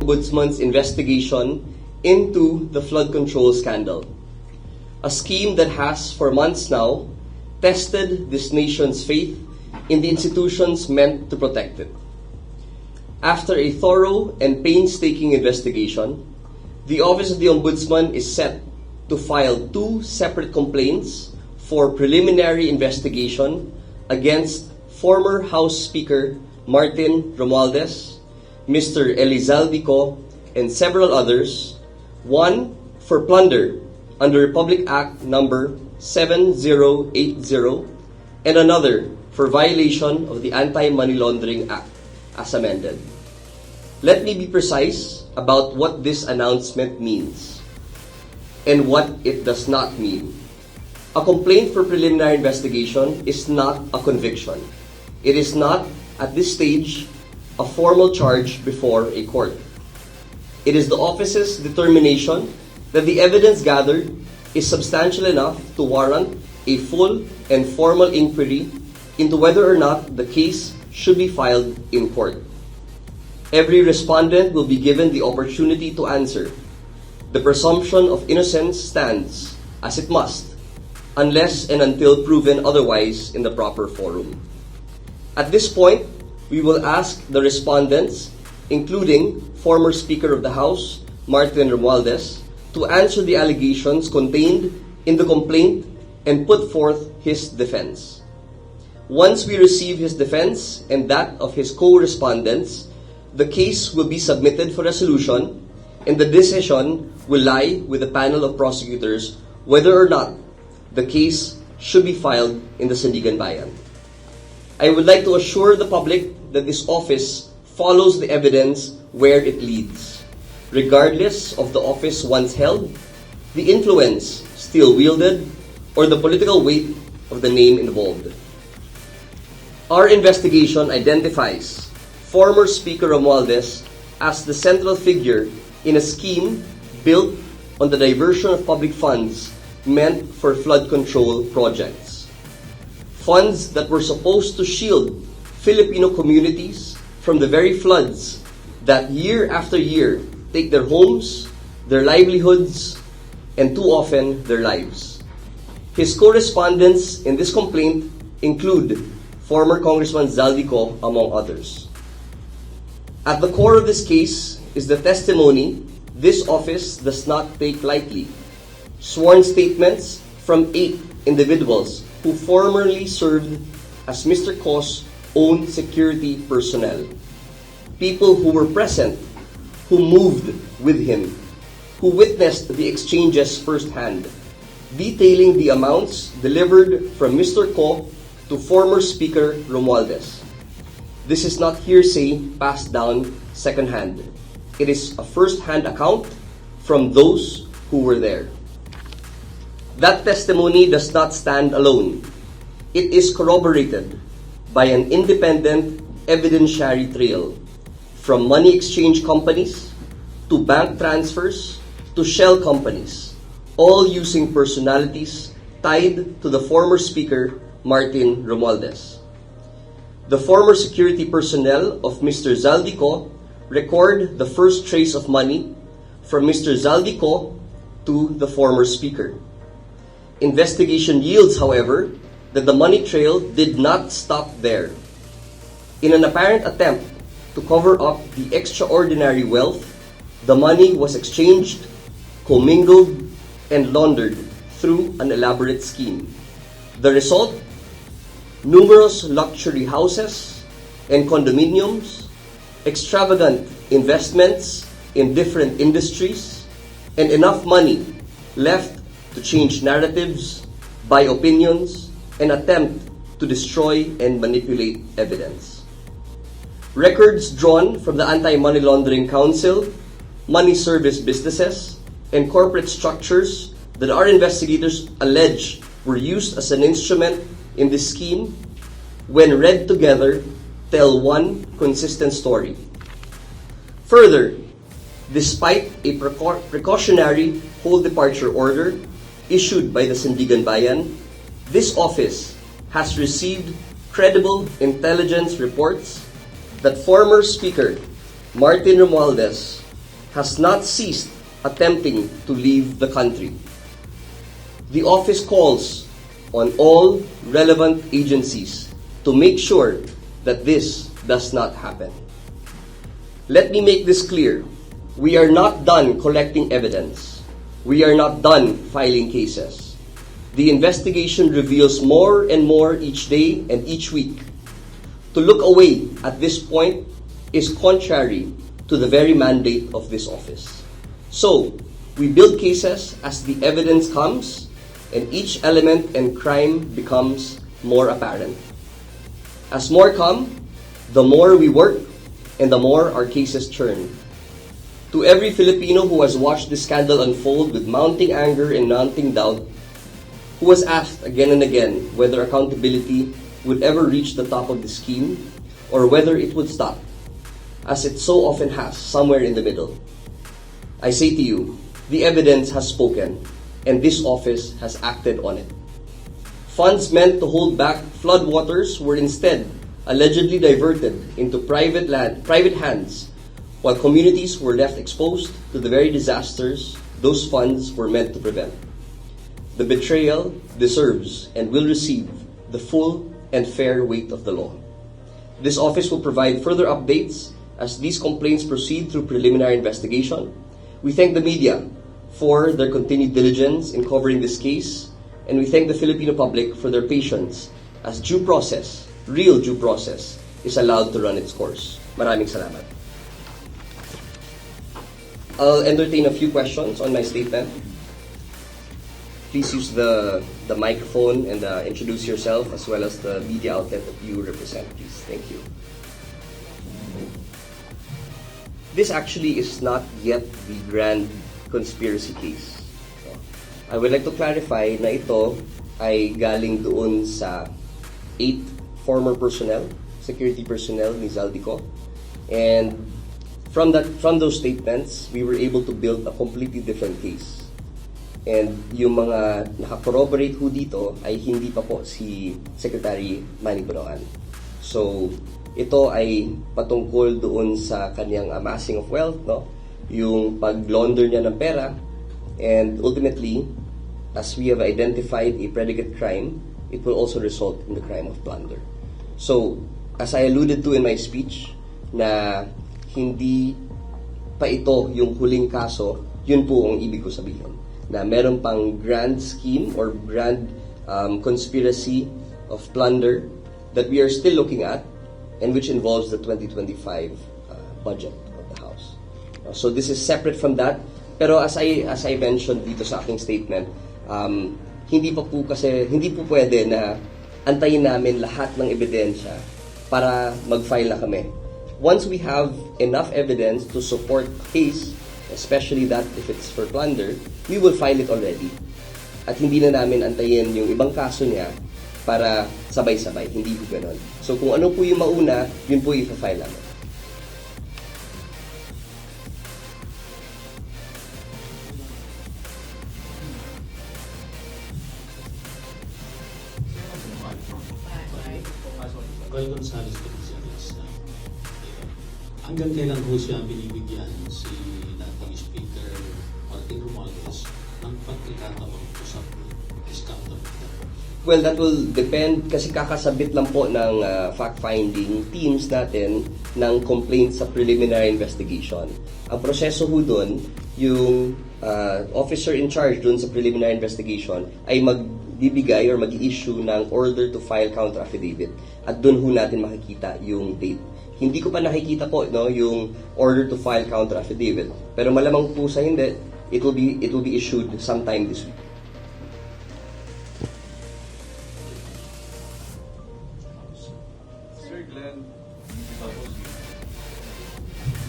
Ombudsman's investigation into the flood control scandal, a scheme that has for months now tested this nation's faith in the institutions meant to protect it. After a thorough and painstaking investigation, the Office of the Ombudsman is set to file 2 separate complaints for preliminary investigation against former House Speaker Martin Romualdez, Mr. Elizalde Co, and several others, one for plunder under Republic Act number 7080 and another for violation of the Anti-Money Laundering Act as amended. Let me be precise about what this announcement means and what it does not mean. A complaint for preliminary investigation is not a conviction. It is not, at this stage, a formal charge before a court. It is the office's determination that the evidence gathered is substantial enough to warrant a full and formal inquiry into whether or not the case should be filed in court. Every respondent will be given the opportunity to answer. The presumption of innocence stands, as it must, unless and until proven otherwise in the proper forum. At this point, we will ask the respondents, including former Speaker of the House, Martin Romualdez, to answer the allegations contained in the complaint and put forth his defense. Once we receive his defense and that of his co-respondents, the case will be submitted for resolution and the decision will lie with the panel of prosecutors whether or not the case should be filed in the Sandigan Bayan. I would like to assure the public that this office follows the evidence where it leads, regardless of the office once held, the influence still wielded, or the political weight of the name involved. Our investigation identifies former Speaker Romualdez as the central figure in a scheme built on the diversion of public funds meant for flood control projects. Funds that were supposed to shield Filipino communities from the very floods that year after year take their homes, their livelihoods, and too often their lives. His correspondents in this complaint include former Congressman Zalde Co, among others. At the core of this case is the testimony this office does not take lightly. Sworn statements from 8 individuals who formerly served as Mr. Co's own security personnel. People who were present, who moved with him, who witnessed the exchanges firsthand, detailing the amounts delivered from Mr. Co to former Speaker Romualdez. This is not hearsay passed down secondhand. It is a first-hand account from those who were there. That testimony does not stand alone. It is corroborated by an independent evidentiary trail from money exchange companies to bank transfers to shell companies, all using personalities tied to the former Speaker Martin Romualdez. The former security personnel of Mr. Zalde Co record the first trace of money from Mr. Zalde Co to the former Speaker. Investigation yields, however, that the money trail did not stop there. In an apparent attempt to cover up the extraordinary wealth, the money was exchanged, commingled, and laundered through an elaborate scheme. The result? Numerous luxury houses and condominiums, extravagant investments in different industries, and enough money left to change narratives, buy opinions, and attempt to destroy and manipulate evidence. Records drawn from the Anti-Money Laundering Council, money service businesses, and corporate structures that our investigators allege were used as an instrument in this scheme, when read together, tell one consistent story. Further, despite a precautionary whole departure order issued by the Sandigan Bayan, this office has received credible intelligence reports that former Speaker Martin Romualdez has not ceased attempting to leave the country. The office calls on all relevant agencies to make sure that this does not happen. Let me make this clear. We are not done collecting evidence. We are not done filing cases. The investigation reveals more and more each day and each week. To look away at this point is contrary to the very mandate of this office. So, we build cases as the evidence comes and each element and crime becomes more apparent. As more come, the more we work and the more our cases churn. To every Filipino who has watched this scandal unfold with mounting anger and mounting doubt, who was asked again and again whether accountability would ever reach the top of the scheme or whether it would stop, as it so often has, somewhere in the middle. I say to you, the evidence has spoken, and this office has acted on it. Funds meant to hold back floodwaters were instead allegedly diverted into private hands, while communities were left exposed to the very disasters those funds were meant to prevent. The betrayal deserves and will receive the full and fair weight of the law. This office will provide further updates as these complaints proceed through preliminary investigation. We thank the media for their continued diligence in covering this case, and we thank the Filipino public for their patience as due process, real due process, is allowed to run its course. Maraming salamat. I'll entertain a few questions on my statement. Please use the microphone and introduce yourself as well as the media outlet that you represent, please. Thank you. This actually is not yet the grand conspiracy case. I would like to clarify na ito ay galing doon sa 8 former personnel, security personnel ni Zaldico. And from those statements, we were able to build a completely different case. And yung mga nakakorroborate ho dito ay hindi pa po si Secretary Manny Bonoan. So, ito ay patungkol doon sa kanyang amassing of wealth, no? Yung pag-launder niya ng pera, and ultimately, as we have identified a predicate crime, it will also result in the crime of plunder. So, as I alluded to in my speech, na hindi pa ito yung huling kaso, yun po ang ibig ko sabihin. Na meron pang grand scheme or grand conspiracy of plunder that we are still looking at, and which involves the 2025 budget of the House. So this is separate from that. Pero as I mentioned dito sa aking statement, hindi po pwede na antayin namin lahat ng ebidensya para mag-file na kami. Once we have enough evidence to support a case, especially that if it's for plunder, we will file it already. At hindi na namin antayin yung ibang kaso niya para sabay-sabay. Hindi po ganon. So kung ano po yung mauna, yun po i-file namin. Roy Gonzales hanggang kailan po siya binibigyan si dating Speaker Martin Romualdez ng pagkakataon sa discount? Well, that will depend kasi kakasabit lang po ng fact-finding teams natin ng complaint sa preliminary investigation. Ang proseso ho doon, yung officer in charge doon sa preliminary investigation ay magbibigay or mag-issue ng order to file counter affidavit. At doon ho natin makikita yung date. Hindi ko pa nakikita po yung order to file counter affidavit. Pero malamang po sa hindi, it will be issued sometime this week.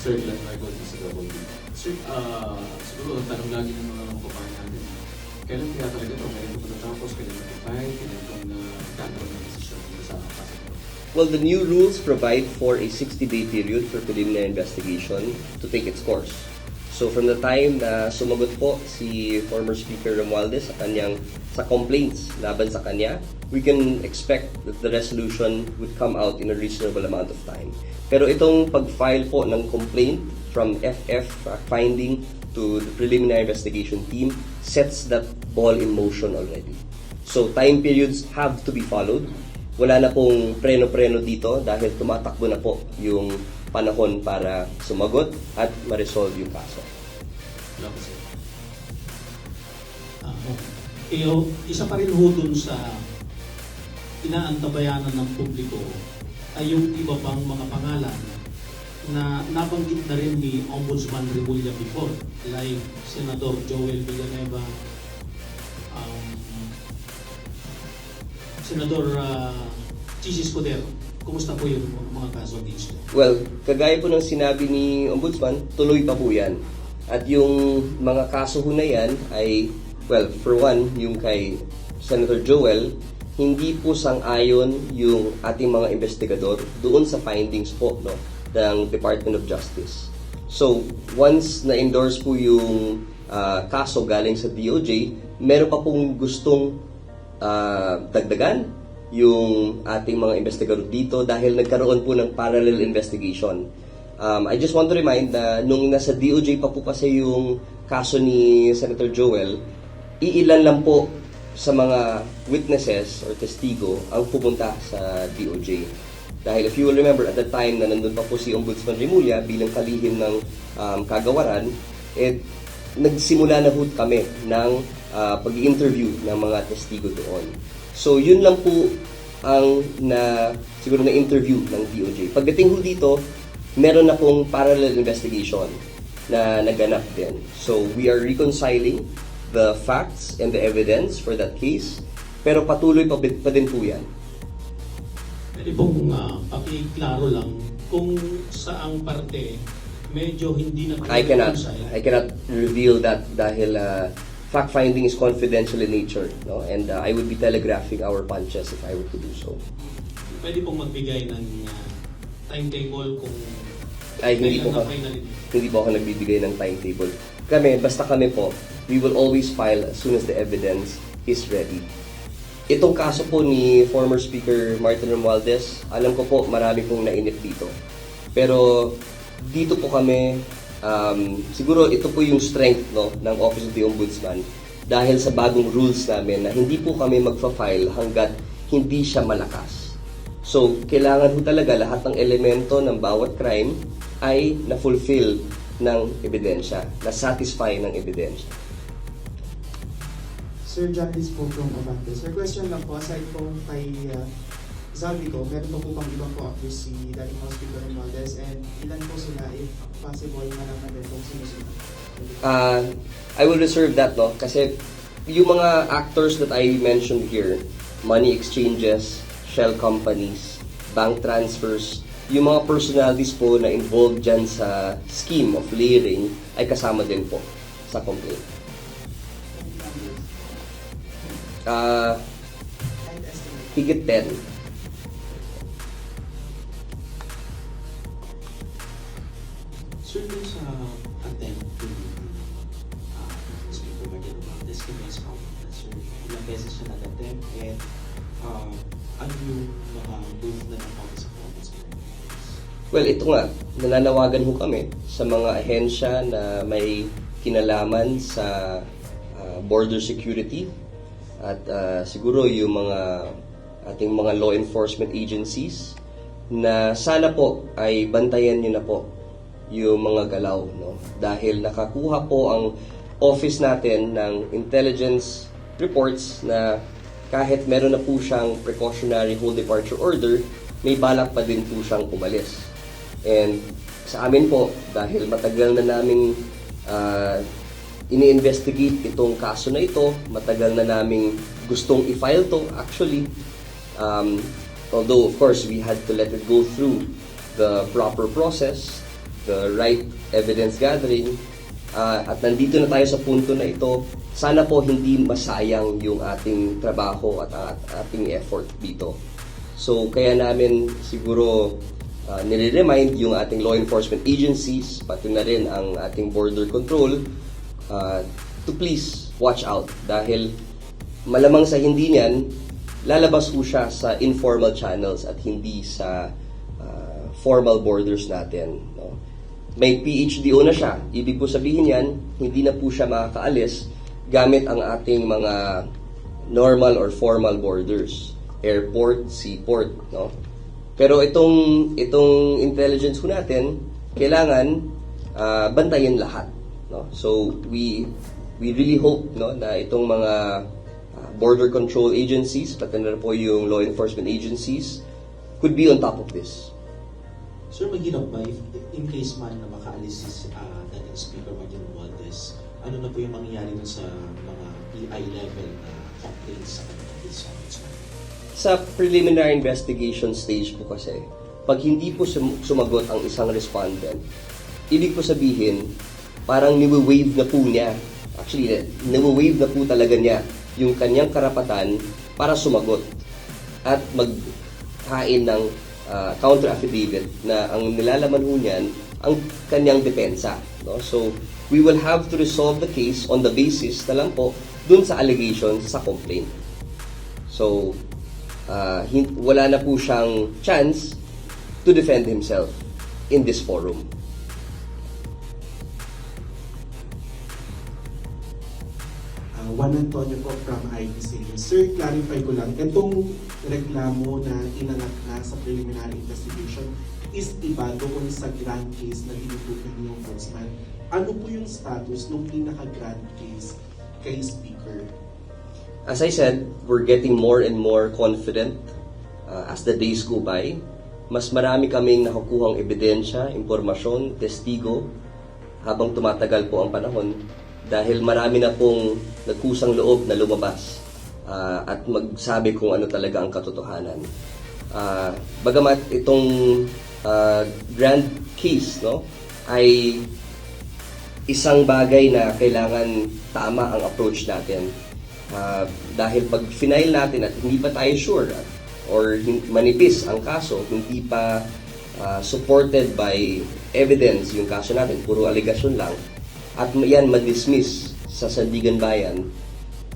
Sir Glenn Michael sa WB. Sir, siguro ang tanong lagi ng mga kababayan natin, kailan kaya talaga ito? Kailan ito patatapos? Kailan ito-file? Kailan ito nagkakaroon ng desisyon sa kaso? Well, the new rules provide for a 60-day period for preliminary investigation to take its course. So from the time na sumagot po si former Speaker Romualdez sa complaints laban sa kanya, we can expect that the resolution would come out in a reasonable amount of time. Pero itong pag-file po ng complaint from FF finding to the preliminary investigation team sets that ball in motion already. So time periods have to be followed. Wala na pong preno-preno dito dahil tumatakbo na po yung panahon para sumagot at ma-resolve yung kaso. Wala ko, sir. Isa pa rin ho dun sa inaantabayanan ng publiko ay yung iba pang mga pangalan na nabanggit na rin ni Ombudsman Remulla before, like Senator Joel Villanueva, Senator Chis Escudero. Kumusta po yung mga kaso against nyo? Well, kagaya po ng sinabi ni Ombudsman, tuloy pa po yan. At yung mga kaso ho na yan ay, well, for one, yung kay Senator Joel, hindi po sang-ayon yung ating mga investigador doon sa findings po ng Department of Justice. So, once na-endorse po yung kaso galing sa DOJ, meron pa pong gustong dagdagan yung ating mga investigador dito dahil nagkaroon po ng parallel investigation. I just want to remind na nung nasa DOJ pa po kasi yung kaso ni Senator Joel, iilan lang po sa mga witnesses or testigo ang pupunta sa DOJ. Dahil if you will remember, at the time na nandun pa po si Ombudsman Remulla bilang kalihim ng kagawaran, nagsimula na ho kami ng pag-interview ng mga testigo doon. So yun lang po ang siguro na interview ng DOJ. Pagdating ho dito, meron na pong parallel investigation na naganap din. So we are reconciling the facts and the evidence for that case, pero patuloy pa din po yan. Pwede pong pakiklaro lang kung saang parte medyo hindi na I cannot reveal that dahil fact-finding is confidential in nature, no? And I would be telegraphing our punches if I were to do so. Pwede pong magbigay ng timetable kung Ay, hindi po ako nagbibigay ng timetable. Basta kami po, we will always file as soon as the evidence is ready. Itong kaso po ni former Speaker Martin Romualdez, alam ko po marami pong nainip dito. Pero dito po kami, siguro ito po yung strength ng Office of the Ombudsman dahil sa bagong rules namin na hindi po kami magfa-file hanggat hindi siya malakas. So, kailangan po talaga lahat ng elemento ng bawat crime ay na-fulfill ng ebidensya, na-satisfy ng ebidensya. Sir John Liz po from Abante. Sir, question lang po, aside po kay Zaldico, meron po bang ibang co-accused si dating House Speaker Romualdez, and ilan po sila if possible malaman din kung sino sila? I will reserve that, kasi yung mga actors that I mentioned here, money exchanges, shell companies, bank transfers, yung mga personalities po na involved dyan sa scheme of layering ay kasama din po sa complaint. Higit 10. Sir, dun sa attempt to speak to Martin Romualdez, against Ombudsman, sir, ilang beses siya nag-attempt and ano yung mga move na ng Office of Ombudsman? Well, ito nga, nananawagan ho kami sa mga ahensya na may kinalaman sa border security at siguro yung mga ating mga law enforcement agencies na sana po ay bantayan niyo na po yung mga galaw, dahil nakakuha po ang office natin ng intelligence reports na kahit meron na po siyang precautionary hold departure order, may balak pa din po siyang umalis. And sa amin po, dahil matagal na naming ini-investigate itong kaso na ito, matagal na naming gustong i-file to actually, although of course we had to let it go through the proper process, the right evidence gathering, at nandito na tayo sa punto na ito, sana po hindi masayang yung ating trabaho at ating effort dito. So kaya namin siguro nire-remind yung ating law enforcement agencies, pati na rin ang ating border control, to please watch out. Dahil malamang sa hindi niyan, lalabas po siya sa informal channels at hindi sa formal borders natin. No? May PHDO na siya. Ibig po sabihin yan, hindi na po siya makakaalis gamit ang ating mga normal or formal borders. Airport, seaport. No? Pero itong intelligence po natin, kailangan bantayan lahat. No? So we really hope, no, na itong mga border control agencies, pati na po yung law enforcement agencies, could be on top of this. Sir, mahirap ba in case man na makaalis si dating Speaker Martin Romualdez, ano na po yung mangyayari dun sa mga PI level na complaints sa kanila sa ombudsman? Sa preliminary investigation stage po kasi, pag hindi po sumagot ang isang respondent, ibig po sabihin, parang niwe-waive na po niya. Actually, niwe-waive na po talaga niya yung kanyang karapatan para sumagot at maghain ng counter affidavit na ang nilalaman ho niyan ang kanyang depensa. No? So, we will have to resolve the case on the basis na lang po dun sa allegations sa complaint. So, wala na po siyang chance to defend himself in this forum. Juan Antonio po from ITC. Sir, clarify ko lang, itong reklamo na inangat na sa preliminary investigation is iba doon sa grand case na tinutukoy ng ombudsman. Ano po yung status ng pinaka-grand case kay Speaker? As I said, we're getting more and more confident as the days go by. Mas marami kaming nakukuhang ebidensya, impormasyon, testigo habang tumatagal po ang panahon dahil marami na pong nagkusang loob na lumabas at magsabi kung ano talaga ang katotohanan. Bagamat itong grand case, no, ay isang bagay na kailangan tama ang approach natin. Dahil pag final natin at hindi pa tayo sure or manipis ang kaso, hindi pa supported by evidence yung kaso natin, puro allegation lang, at yan ma-dismiss sa Sandigan Bayan,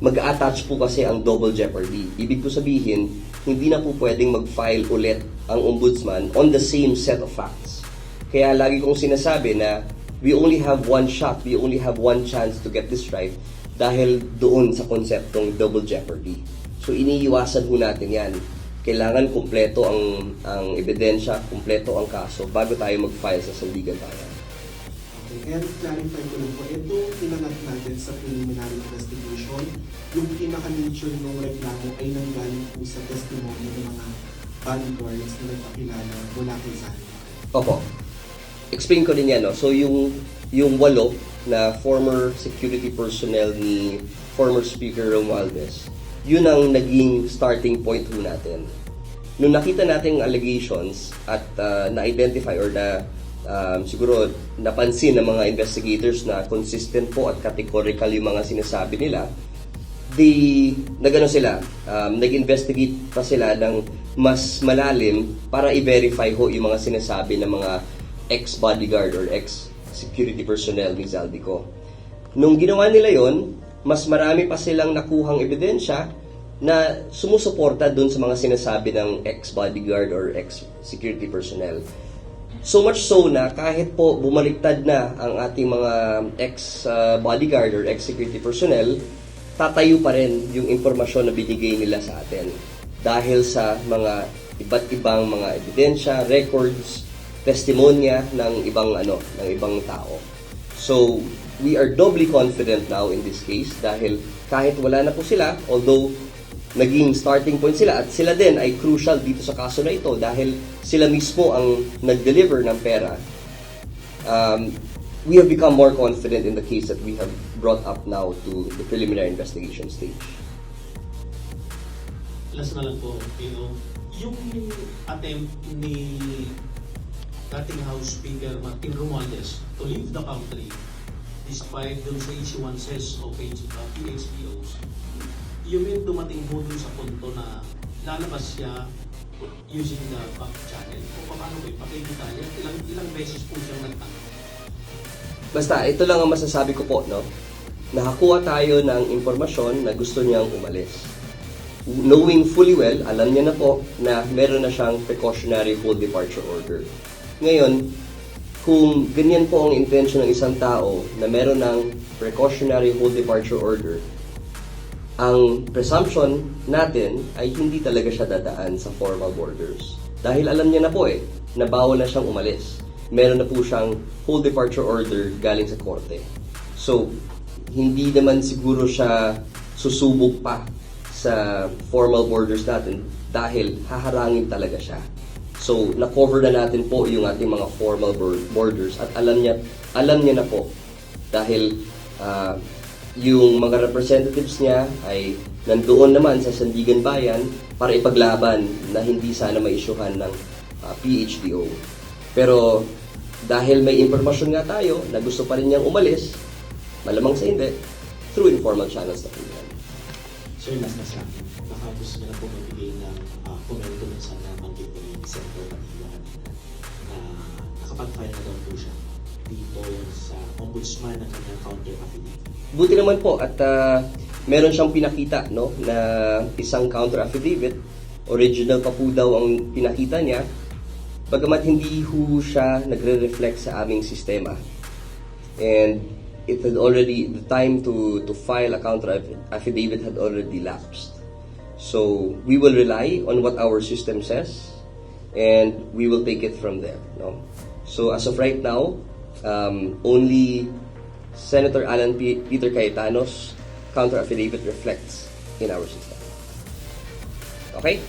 mag-attach po kasi ang double jeopardy. Ibig po sabihin, hindi na po pwedeng mag-file ulit ang ombudsman on the same set of facts. Kaya lagi kong sinasabi na we only have one shot, we only have one chance to get this right dahil doon sa konseptong double jeopardy. So iniiwasan ho natin yan. Kailangan kumpleto ang ebidensya, kumpleto ang kaso bago tayo mag-file sa Sandigan Bayan. Okay, and clarify ko lang po, itong inangat natin sa preliminary investigation, yung pinaka-nature ng reklamo ay nanggaling po sa testimony ng mga bodyguards na nagpakilala mula kay Sally. Opo. Explain ko din yan, no? So yung 8 na former security personnel ni former Speaker Romualdez, yun ang naging starting point ho natin. Nung nakita natin allegations at na-identify or na siguro napansin ng mga investigators na consistent po at categorical yung mga sinasabi nila, nag-investigate pa sila ng mas malalim para i-verify ho yung mga sinasabi ng mga ex-bodyguard or ex-security personnel ni Zaldico. Nung ginawa nila yon, mas marami pa silang nakuhang ebidensya na sumusuporta dun sa mga sinasabi ng ex-bodyguard or ex-security personnel. So much so na kahit po bumaliktad na ang ating mga ex-bodyguard or ex-security personnel, tatayo pa rin yung impormasyon na binigay nila sa atin. Dahil sa mga iba't ibang mga ebidensya, records, testimonya ng ibang tao. So, we are doubly confident now in this case dahil kahit wala na po sila, although naging starting point sila at sila din ay crucial dito sa kaso na ito dahil sila mismo ang nag-deliver ng pera. We have become more confident in the case that we have brought up now to the preliminary investigation stage. Last na lang po, yung attempt ni dating House Speaker Martin Romualdez to leave the country despite dun sa issuances of PHDOs, yung dumating po dun sa punto na lalabas siya using the back channel? O paano po, pakidetalya? Ilang beses po siyang nagtanong? Basta, ito lang ang masasabi ko po, no? Nakakuha tayo ng impormasyon na gusto niyang umalis. Knowing fully well, alam niya na po na meron na siyang precautionary full departure order. Ngayon, kung ganyan po ang intention ng isang tao na meron ng precautionary full departure order, ang presumption natin ay hindi talaga siya dadaan sa formal borders. Dahil alam niya na po na bawal na siyang umalis. Meron na po siyang full departure order galing sa korte. So, hindi naman siguro siya susubok pa sa formal borders natin dahil haharangin talaga siya. So, na-cover na natin po yung ating mga formal borders at alam niya na po dahil yung mga representatives niya ay nandoon naman sa Sandigan Bayan para ipaglaban na hindi sana ma-issuehan ng PHDO. Pero dahil may impormasyon nga tayo na gusto pa rin niyang umalis, malamang sa hindi, through informal channels na po yan. Sir, last na sa akin, baka gusto niya na po magbigay ng komento na sa nabanggit ko ni Senator Padilla na nakapag-file na daw po siya dito sa ombudsman ng kanyang counter affidavit. Buti naman po at meron siyang pinakita no na isang counter affidavit, original pa po daw ang pinakita niya, bagamat hindi ho siya nagre-reflect sa aming sistema. And it had already, the time to file a counter affidavit had already lapsed. So we will rely on what our system says and we will take it from there. No? So as of right now, only Senator Alan Peter Cayetano's counter affidavit reflects in our system. Okay?